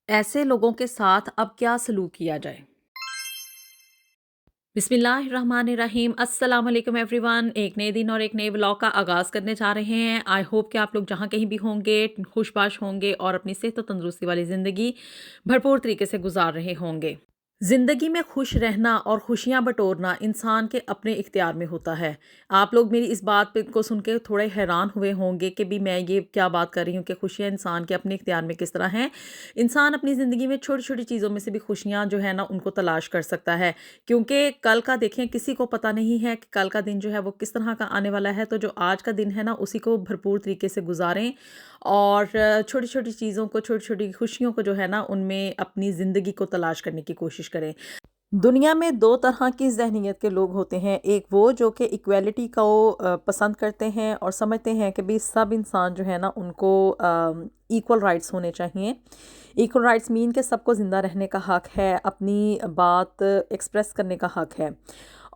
ऐसे लोगों के साथ अब क्या सलूक किया जाए? बिस्मिल्लाहिर्रहमानिर्रहीम। अस्सलाम वालेकुम एवरीवन। एक नए दिन और एक नए व्लॉग का आगाज़ करने जा रहे हैं। आई होप कि आप लोग जहाँ कहीं भी होंगे खुशबाश होंगे और अपनी सेहत और तंदुरुस्ती वाली ज़िंदगी भरपूर तरीके से गुजार रहे होंगे। ज़िंदगी में खुश रहना और खुशियाँ बटोरना इंसान के अपने इख्तियार में होता है। आप लोग मेरी इस बात पे को सुन के थोड़े हैरान हुए होंगे कि भी मैं ये क्या बात कर रही हूँ कि खुशियाँ इंसान के अपने इख्तियार में किस तरह हैं। इंसान अपनी ज़िंदगी में छोटी-छोटी चीज़ों में से भी खुशियाँ जो है ना उनको तलाश कर सकता है। क्योंकि कल का देखें किसी को पता नहीं है कि कल का दिन जो है वो किस तरह का आने वाला है। तो जो आज का दिन है ना उसी को भरपूर तरीके से गुज़ारें और छोटी-छोटी चीज़ों को, छोटी-छोटी खुशियों को जो है ना उनमें अपनी ज़िंदगी को तलाश करने की कोशिश करें। दुनिया में 2 तरह की ज़हनियत के लोग होते हैं। एक वो जो कि इक्वालिटी को पसंद करते हैं और समझते हैं कि भई सब इंसान जो है ना उनको इक्वल राइट्स होने चाहिए। इक्वल राइट्स मीन कि सबको ज़िंदा रहने का हक है, अपनी बात एक्सप्रेस करने का हक है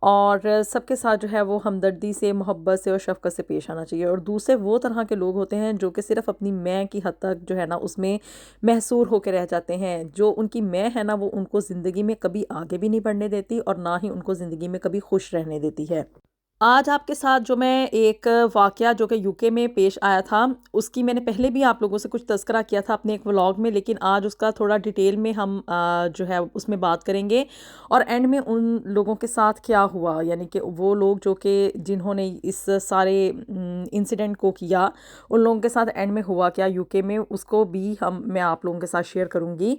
और सबके साथ जो है वो हमदर्दी से, मोहब्बत से और शफ़क़त से पेश आना चाहिए। और दूसरे वो तरह के लोग होते हैं जो कि सिर्फ़ अपनी मैं की हद तक जो है ना उसमें महसूर होके रह जाते हैं। जो उनकी मैं है ना वो उनको ज़िंदगी में कभी आगे भी नहीं बढ़ने देती और ना ही उनको ज़िंदगी में कभी खुश रहने देती है। आज आपके साथ जो मैं एक वाक़या जो कि यूके में पेश आया था, उसकी मैंने पहले भी आप लोगों से कुछ तज़किरा किया था अपने एक व्लॉग में, लेकिन आज उसका थोड़ा डिटेल में हम जो है उसमें बात करेंगे और एंड में उन लोगों के साथ क्या हुआ, यानी कि वो लोग जो कि जिन्होंने इस सारे इंसिडेंट को किया, उन लोगों के साथ एंड में हुआ क्या यूके में, उसको भी मैं आप लोगों के साथ शेयर करूँगी।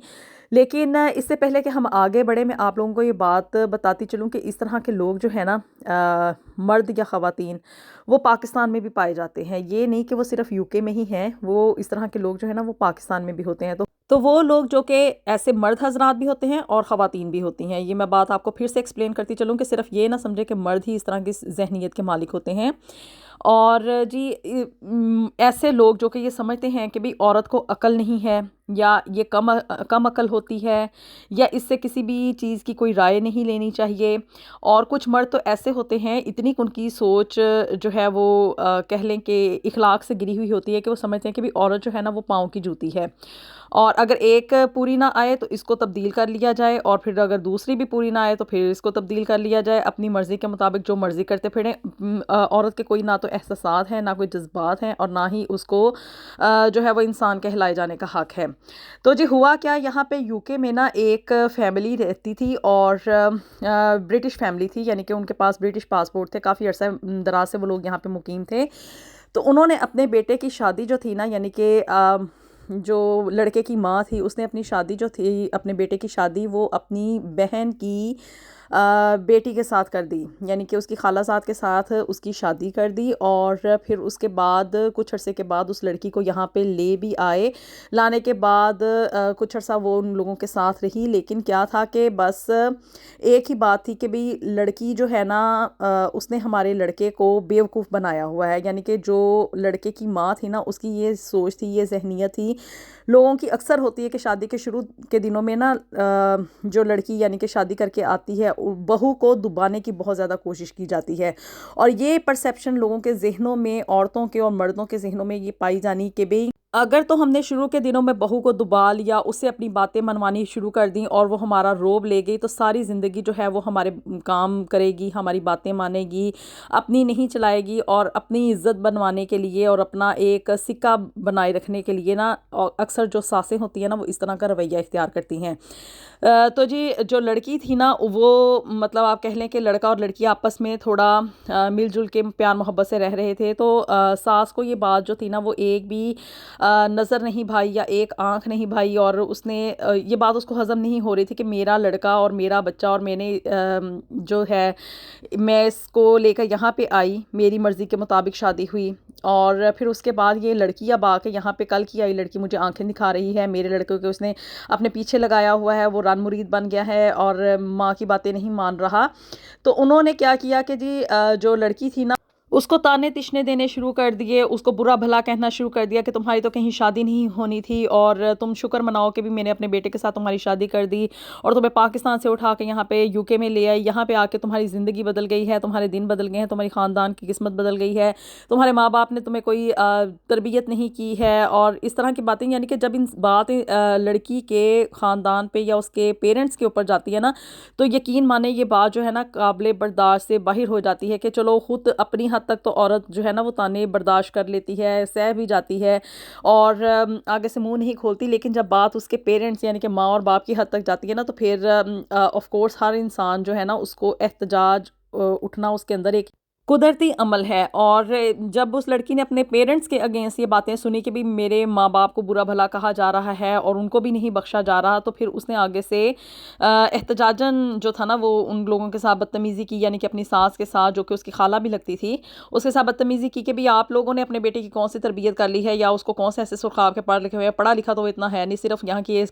लेकिन इससे पहले कि हम आगे बढ़ें, मैं आप लोगों को ये बात बताती चलूँ कि इस तरह के लोग जो है ना मर्द या ख़वातीन वो पाकिस्तान में भी पाए जाते हैं। ये नहीं कि वो सिर्फ़ यूके में ही हैं, वो इस तरह के लोग जो है ना वो पाकिस्तान में भी होते हैं। तो वो लोग जो कि ऐसे मर्द हज़रात भी होते हैं और ख़वातीन भी होती हैं। ये मैं बात आपको फिर से एक्सप्लेन करती चलूँ कि सिर्फ़ ये ना समझें कि मर्द ही इस तरह की ज़हनियत के मालिक होते हैं। और जी ऐसे लोग जो कि ये समझते हैं कि भई औरत को अक्ल नहीं है या ये कम अक्ल होती है या इससे किसी भी चीज़ की कोई राय नहीं लेनी चाहिए। और कुछ मर्द तो ऐसे होते हैं, इतनी उनकी सोच जो है वो कह लें कि इखलाक से गिरी हुई होती है कि वो समझते हैं कि भई औरत जो है ना वो पाँव की जूती है और अगर एक पूरी ना आए तो इसको तब्दील कर लिया जाए और फिर अगर दूसरी भी पूरी ना आए तो फिर इसको तब्दील कर लिया जाए, अपनी मर्ज़ी के मुताबिक जो मर्ज़ी करते फिरें। औरत के कोई ना तो एहसासात हैं, ना कोई जज़्बात हैं और ना ही उसको जो है वो इंसान कहलाए जाने का हक है। तो जी हुआ क्या, यहाँ पे यूके में ना एक फ़ैमिली रहती थी और ब्रिटिश फ़ैमिली थी, यानी कि उनके पास ब्रिटिश पासपोर्ट थे, काफ़ी अरसा दराज से वो लोग यहाँ पे मुकीम थे। तो उन्होंने अपने बेटे की शादी जो थी ना, यानी कि जो लड़के की माँ थी उसने अपनी शादी जो थी, अपने बेटे की शादी वो अपनी बहन की बेटी के साथ कर दी, यानी कि उसकी खालाजाद के साथ उसकी शादी कर दी और फिर उसके बाद कुछ अरसे के बाद उस लड़की को यहाँ पे ले भी आए। लाने के बाद कुछ अरसा वो उन लोगों के साथ रही, लेकिन क्या था कि बस एक ही बात थी कि भई लड़की जो है ना उसने हमारे लड़के को बेवकूफ़ बनाया हुआ है। यानी कि जो लड़के की माँ थी ना उसकी ये सोच थी, ये ज़हनियत थी। लोगों की अक्सर होती है कि शादी के शुरू के दिनों में ना जो लड़की यानी कि शादी करके आती है बहू को दुबाने की बहुत ज़्यादा कोशिश की जाती है और ये परसेप्शन लोगों के ज़हनों में, औरतों के और मर्दों के ज़हनों में ये पाई जानी कि भई अगर तो हमने शुरू के दिनों में बहू को दुबा लिया, उससे अपनी बातें मनवानी शुरू कर दी और वो हमारा रोब ले गई, तो सारी ज़िंदगी जो है वो हमारे काम करेगी, हमारी बातें मानेगी, अपनी नहीं चलाएगी और अपनी इज़्ज़त बनवाने के लिए और अपना एक सिक्का बनाए रखने के लिए ना अक्सर जो सासें होती हैं ना वो इस तरह का रवैया इख्तियार करती हैं। तो जी जो लड़की थी ना वो मतलब आप कह लें कि लड़का और लड़की आपस में थोड़ा मिलजुल के प्यार मोहब्बत से रह रहे थे। तो सास को ये बात जो थी ना वो एक भी नज़र नहीं भाई या एक आँख नहीं भाई और उसने ये बात उसको हज़म नहीं हो रही थी कि मेरा लड़का और मेरा बच्चा और मैंने जो है मैं इसको लेकर यहाँ पे आई, मेरी मर्ज़ी के मुताबिक शादी हुई और फिर उसके बाद ये लड़की अब आके यहाँ पे कल की आई लड़की मुझे आंखें दिखा रही है, मेरे लड़के को उसने अपने पीछे लगाया हुआ है, वो रन मुरीद बन गया है और माँ की बातें नहीं मान रहा। तो उन्होंने क्या किया कि जी जो लड़की थी ना उसको ताने तिशने देने शुरू कर दिए, उसको बुरा भला कहना शुरू कर दिया कि तुम्हारी तो कहीं शादी नहीं होनी थी और तुम शुक्र मनाओ कि भी मैंने अपने बेटे के साथ तुम्हारी शादी कर दी और तुम्हें पाकिस्तान से उठा के यहाँ पे यूके में ले आई, यहाँ पे आके तुम्हारी ज़िंदगी बदल गई है, तुम्हारे दिन बदल गए हैं, तुम्हारी ख़ानदान की किस्मत बदल गई है, तुम्हारे माँ बाप ने तुम्हें कोई तरबियत नहीं की है और इस तरह की बातें। यानी कि जब इन बातें लड़की के ख़ानदान पे या उसके पेरेंट्स के ऊपर जाती है ना, तो यकीन माने ये बात जो है ना काबिल बर्दाश्त से बाहर हो जाती है कि चलो खुद अपनी हद तक तो औरत जो है ना वो ताने बर्दाश्त कर लेती है, सह भी जाती है और आगे से मुंह नहीं खोलती, लेकिन जब बात उसके पेरेंट्स यानी कि माँ और बाप की हद तक जाती है ना, तो फिर ऑफ कोर्स हर इंसान जो है ना उसको एहतजाज उठना उसके अंदर एक कुदरती अमल है। और जब उस लड़की ने अपने पेरेंट्स के अगेंस्ट ये बातें सुनी कि भी मेरे माँ बाप को बुरा भला कहा जा रहा है और उनको भी नहीं बख्शा जा रहा, तो फिर उसने आगे से एहतजाजन जो था ना वो उन लोगों के साथ बदतमीज़ी की, यानी कि अपनी सास के साथ जो कि उसकी खाला भी लगती थी उसके साथ बदतमीज़ी की कि भी आप लोगों ने अपने बेटे की कौन सी तरबियत कर ली है या उसको कौन से ऐसे सुखाव के पढ़ लिखे हुए हैं, पढ़ा लिखा तो इतना है नहीं, सिर्फ यहाँ की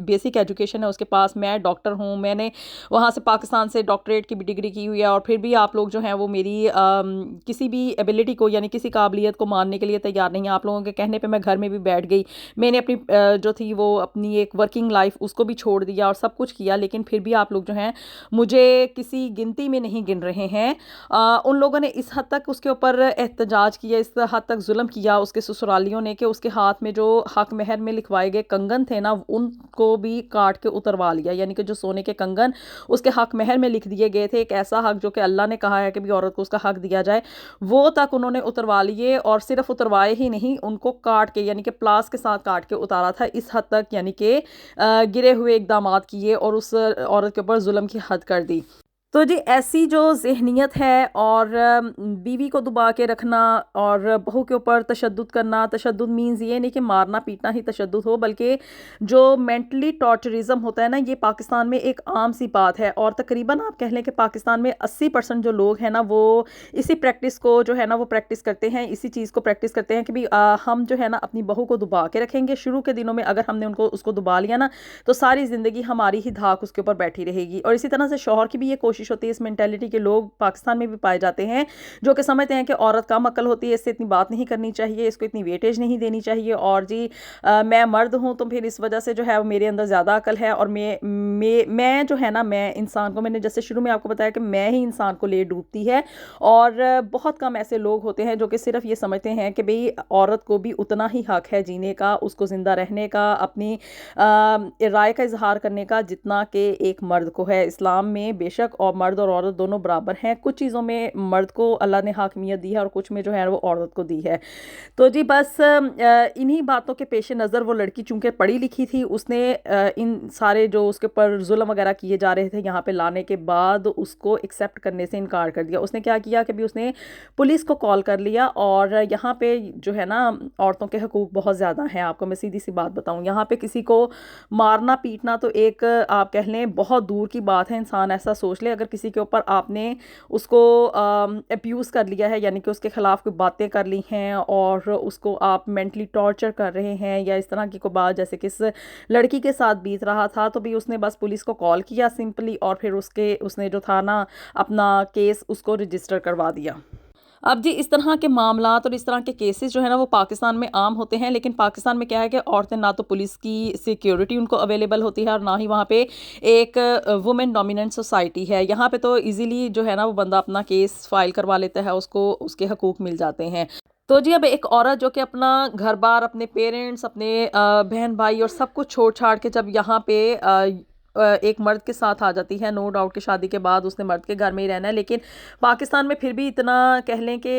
बेसिक एजुकेशन है उसके पास, मैं डॉक्टर हूँ, मैंने वहाँ से पाकिस्तान से डॉक्टरेट की भी डिग्री की हुई है और फिर भी आप लोग जो हैं वो मेरी किसी भी एबिलिटी को यानी किसी काबिलियत को मानने के लिए तैयार नहीं है। आप लोगों के कहने पे मैं घर में भी बैठ गई, मैंने अपनी जो थी वो अपनी एक वर्किंग लाइफ उसको भी छोड़ दिया और सब कुछ किया, लेकिन फिर भी आप लोग जो हैं मुझे किसी गिनती में नहीं गिन रहे हैं। उन लोगों ने इस हद तक उसके ऊपर एहतजाज किया, इस हद तक जुल्म किया उसके ससुरालियों ने कि उसके हाथ में जो हक महर में लिखवाए गए कंगन थे ना उनको भी काट के उतरवा लिया, यानी कि जो सोने के कंगन उसके हक महर में लिख दिए गए थे, एक ऐसा हक जो कि अल्लाह ने कहा है कि भी औरत को उसका हक दिया जाए, वो तक उन्होंने उतरवा लिए और सिर्फ उतरवाए ही नहीं, उनको काट के यानी कि प्लास के साथ काट के उतारा था। इस हद तक यानी कि गिरे हुए इकदाम किए और उस औरत के ऊपर जुल्म की हद कर दी। तो जी ऐसी जो ज़हनियत है और बीवी को दबा के रखना और बहू के ऊपर तशद्दुद करना, तशद्दुद मीन्स ये नहीं कि मारना पीटना ही तशद्दुद हो, बल्कि जो मेंटली टॉर्चरिज्म होता है ना, ये पाकिस्तान में एक आम सी बात है और तकरीबन आप कह लें कि पाकिस्तान में 80% जो लोग हैं ना वो इसी प्रैक्टिस को जो है ना वो प्रैक्टिस करते हैं, इसी चीज़ को प्रैक्टिस करते हैं कि भी हम जो है ना अपनी बहू को दबा के रखेंगे। शुरू के दिनों में अगर हमने उसको दबा लिया ना, तो सारी ज़िंदगी हमारी ही धाक उसके ऊपर बैठी रहेगी। और इसी तरह से शौहर की भी ये कोशिश होती है, इस मेंटालिटी के लोग पाकिस्तान में भी पाए जाते हैं जो कि समझते हैं कि औरत कम अकल होती है, इससे इतनी बात नहीं करनी चाहिए, इसको इतनी वेटेज नहीं देनी चाहिए और जी मैं मर्द हूँ तो फिर इस वजह से जो है वो मेरे अंदर ज़्यादा अकल है और मैं जो है ना मैं इंसान को, मैंने जैसे शुरू में आपको बताया कि मैं ही इंसान को ले डूबती है। और बहुत कम ऐसे लोग होते हैं जो कि सिर्फ ये समझते हैं कि भाई औरत को भी उतना ही हक है जीने का, उसको ज़िंदा रहने का, अपनी राय का इजहार करने का जितना कि एक मर्द को है। इस्लाम में बेशक और मर्द और औरत दोनों बराबर हैं, कुछ चीज़ों में मर्द को अल्लाह ने हाकिमियत दी है और कुछ में जो है वो औरत को दी है। तो जी बस इन्हीं बातों के पेश नज़र वो लड़की चूंकि पढ़ी लिखी थी, उसने इन सारे जो उसके ऊपर जुल्म वगैरह किए जा रहे थे यहाँ पे लाने के बाद उसको एक्सेप्ट करने से इनकार कर दिया। उसने क्या किया कि भी उसने पुलिस को कॉल कर लिया और यहाँ पे जो है ना औरतों के हकूक़ बहुत ज़्यादा हैं। आपको मैं सीधी सी बात बताऊँ, यहाँ पे किसी को मारना पीटना तो एक आप कह लें बहुत दूर की बात है, इंसान ऐसा सोच ले अगर किसी के ऊपर आपने उसको अब्यूज़ कर लिया है, यानी कि उसके ख़िलाफ़ कोई बातें कर ली हैं और उसको आप मेंटली टॉर्चर कर रहे हैं या इस तरह की कोई बात जैसे कि इस लड़की के साथ बीत रहा था, तो भी उसने बस पुलिस को कॉल किया सिंपली और फिर उसने जो था ना अपना केस उसको रजिस्टर करवा दिया। अब जी इस तरह के मामलात और इस तरह के केसेस जो है ना वो पाकिस्तान में आम होते हैं, लेकिन पाकिस्तान में क्या है कि औरतें ना तो पुलिस की सिक्योरिटी उनको अवेलेबल होती है और ना ही वहाँ पे एक वुमेन डोमिनेंट सोसाइटी है। यहाँ पे तो इजीली जो है ना वो बंदा अपना केस फाइल करवा लेता है, उसको उसके हकूक़ मिल जाते हैं। तो जी अब एक औरत जो कि अपना घर बार, अपने पेरेंट्स, अपने बहन भाई और सब कुछ छोड़ छाड़ के जब यहाँ पे एक मर्द के साथ आ जाती है, नो डाउट कि शादी के बाद उसने मर्द के घर में ही रहना है, लेकिन पाकिस्तान में फिर भी इतना कह लें कि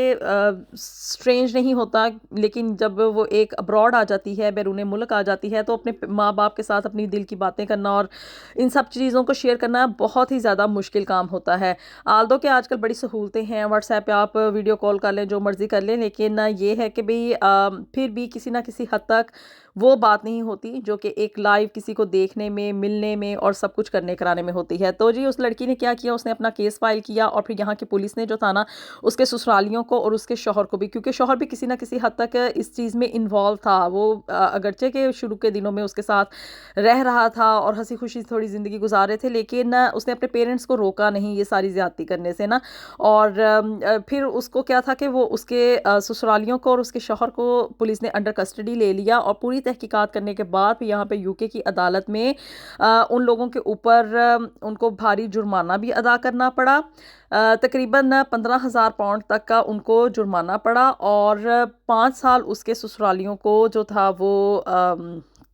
स्ट्रेंज नहीं होता। लेकिन जब वो एक अब्रॉड आ जाती है, बैरून मुल्क आ जाती है, तो अपने माँ बाप के साथ अपनी दिल की बातें करना और इन सब चीज़ों को शेयर करना बहुत ही ज़्यादा मुश्किल काम होता है। आल्दो कि आजकल बड़ी सहूलतें हैं, व्हाट्सएप पे आप वीडियो कॉल कर लें, जो मर्ज़ी कर लें, लेकिन ये है कि भाई फिर भी किसी ना किसी हद तक वो बात नहीं होती जो कि एक लाइव किसी को देखने में, मिलने में और सब कुछ करने कराने में होती है। तो जी उस लड़की ने क्या किया, उसने अपना केस फाइल किया और फिर यहाँ की पुलिस ने जो था ना, उसके ससुरालियों को और उसके शौहर को भी, क्योंकि शौहर भी किसी न किसी हद तक इस चीज़ में इन्वॉल्व था। वो अगरचे के शुरू के दिनों में उसके साथ रह रहा था और हँसी-खुशी थोड़ी ज़िंदगी गुज़ार रहे थे, लेकिन उसने अपने पेरेंट्स को रोका नहीं ये सारी ज़्यादती करने से ना। और फिर उसको क्या था कि वो उसके ससुरालियों को और उसके शौहर को पुलिस ने अंडर कस्टडी ले लिया और पूरी तहकीकात करने के बाद फिर यहाँ पे यूके की अदालत में उन लोगों के ऊपर उनको भारी जुर्माना भी अदा करना पड़ा। तकरीबन 15,000 पाउंड तक का उनको जुर्माना पड़ा और 5 साल उसके ससुरालियों को जो था वो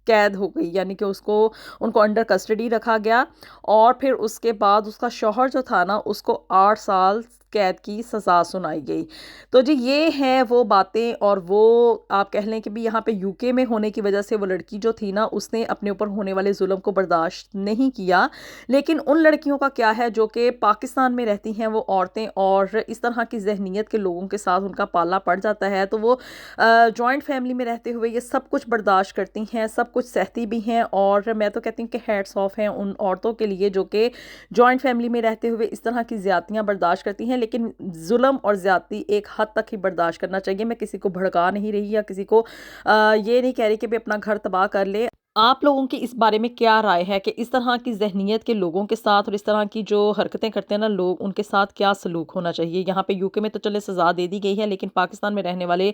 कैद हो गई, यानी कि उसको उनको अंडर कस्टडी रखा गया। और फिर उसके बाद उसका शौहर जो था ना, उसको 8 साल कैद की सज़ा सुनाई गई। तो जी ये हैं वो बातें, और वो आप कह लें कि भी यहाँ पे यूके में होने की वजह से वो लड़की जो थी ना, उसने अपने ऊपर होने वाले जुल्म को बर्दाश्त नहीं किया। लेकिन उन लड़कियों का क्या है जो कि पाकिस्तान में रहती हैं, वो औरतें, और इस तरह की ज़हनीत के लोगों के साथ उनका पाला पड़ जाता है, तो वो जॉइंट फैमिली में रहते हुए ये सब कुछ बर्दाश्त करती हैं, सब कुछ सहती भी हैं। और मैं तो कहती हूँ कि हैट्स ऑफ हैं उन औरतों के लिए जो कि जॉइंट फैमिली में रहते हुए इस तरह की ज़्यादतियाँ बर्दाश्त करती हैं। लेकिन जुल्म और ज़्यादती एक हद तक ही बर्दाश्त करना चाहिए। मैं किसी को भड़का नहीं रही या किसी को ये नहीं कह रही कि भाई अपना घर तबाह कर ले। आप लोगों की इस बारे में क्या राय है कि इस तरह की ज़हनीत के लोगों के साथ और इस तरह की जो हरकतें करते हैं ना लोग, उनके साथ क्या सलूक होना चाहिए? यहाँ पे यूके में तो चले सज़ा दे दी गई है, लेकिन पाकिस्तान में रहने वाले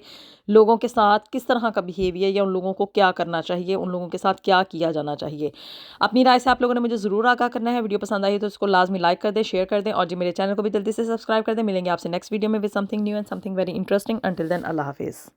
लोगों के साथ किस तरह का बिहेवियर, या उन लोगों को क्या करना चाहिए, उन लोगों के साथ क्या किया जाना चाहिए? अपनी राय से आप लोगों ने मुझे ज़रूर आगाह करना है। वीडियो पसंद आई तो इसको लाजमी लाइक कर दें, शेयर कर दें, और जी मेरे चैनल को भी जल्दी से सब्सक्राइब कर दें। मिलेंगे आपसे नेक्स्ट वीडियो में with something new and something very interesting. Until then, अल्लाह हाफिज़।